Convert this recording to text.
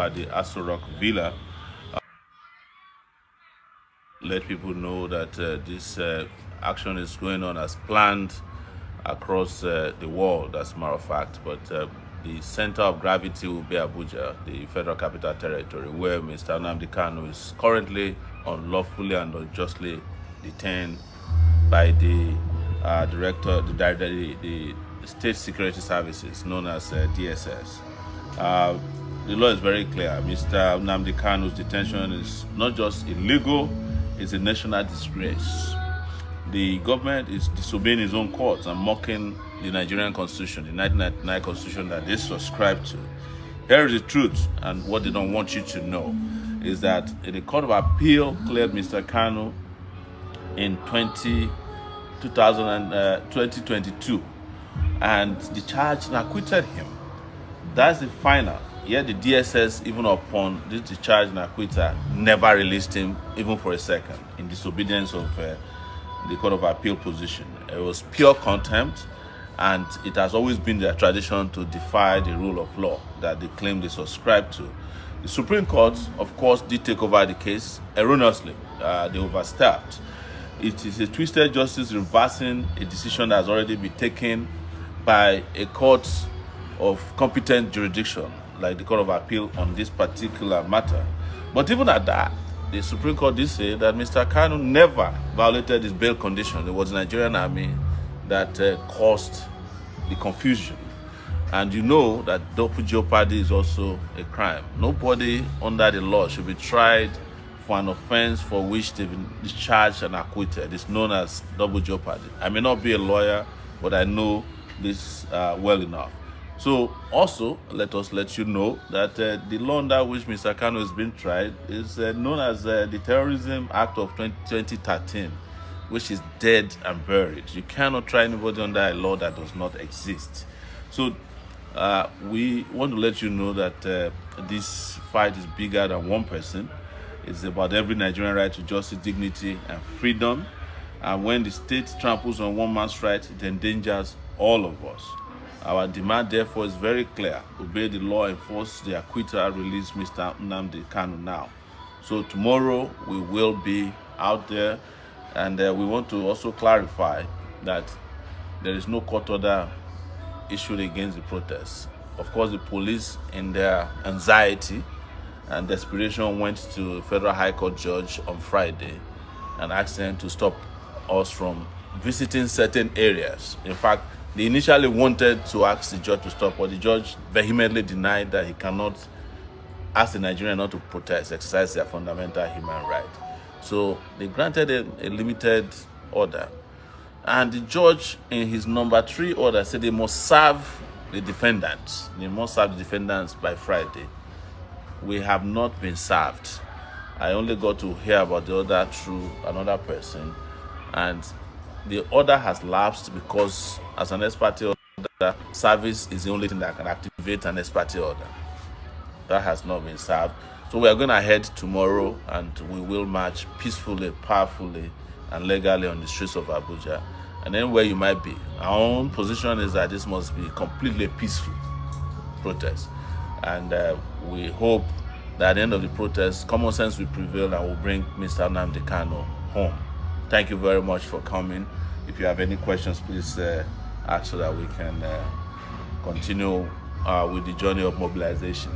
at the Aso-Rock villa. Let people know that this action is going on as planned across the world, as a matter of fact. But the center of gravity will be Abuja, the Federal Capital Territory, where Mr. Nnamdi Kanu is currently unlawfully and unjustly detained by the the State Security Services, known as DSS. The law is very clear. Mr. Nnamdi Kanu's detention is not just illegal, it's a national disgrace. The government is disobeying its own courts and mocking the Nigerian Constitution, the 1999 Constitution that they subscribe to. Here is the truth, and what they don't want you to know is that the Court of Appeal cleared Mr. Kanu in 2022, and the charge and acquitted him. That's the final. Yet the DSS, even upon this discharge and acquittal, never released him even for a second, in disobedience of the Court of Appeal position. It was pure contempt, and it has always been their tradition to defy the rule of law that they claim they subscribe to. The Supreme Court, of course, did take over the case erroneously. They overstepped. It is a twisted justice reversing a decision that has already been taken by a court of competent jurisdiction, like the Court of Appeal, on this particular matter. But even at that, the Supreme Court did say that Mr. Kanu never violated his bail condition. It was the Nigerian army that caused the confusion. And you know that double jeopardy is also a crime. Nobody under the law should be tried for an offense for which they've been discharged and acquitted. It's known as double jeopardy. I may not be a lawyer, but I know this well enough. So also, let us let you know that the law under which Mr. Kanu is being tried is known as the Terrorism Act of 2013, which is dead and buried. You cannot try anybody under a law that does not exist. So we want to let you know that this fight is bigger than one person. It's about every Nigerian right to justice, dignity, and freedom. And when the state tramples on one man's right, it endangers all of us. Our demand, therefore, is very clear. Obey the law, enforce the acquittal, release Mr. Nnamdi Kanu now. So tomorrow, we will be out there, and we want to also clarify that there is no court order issued against the protests. Of course, the police, in their anxiety and desperation, went to a federal high court judge on Friday and asked them to stop us from visiting certain areas. In fact, they initially wanted to ask the judge to stop, but the judge vehemently denied that he cannot ask the Nigerians not to protest, exercise their fundamental human right. So they granted a limited order. And the judge, in his number 3 order, said they must serve the defendants. They must serve the defendants by Friday. We have not been served. I only got to hear about the order through another person, and the order has lapsed because, as an ex parte order, service is the only thing that can activate an ex parte order. That has not been served. So we are going ahead tomorrow, and we will march peacefully, powerfully, and legally on the streets of Abuja. And anywhere you might be, our own position is that this must be completely peaceful protest. And we hope that at the end of the protest, common sense will prevail and will bring Mr. Nnamdi Kanu home. Thank you very much for coming. If you have any questions, please ask so that we can continue with the journey of mobilization.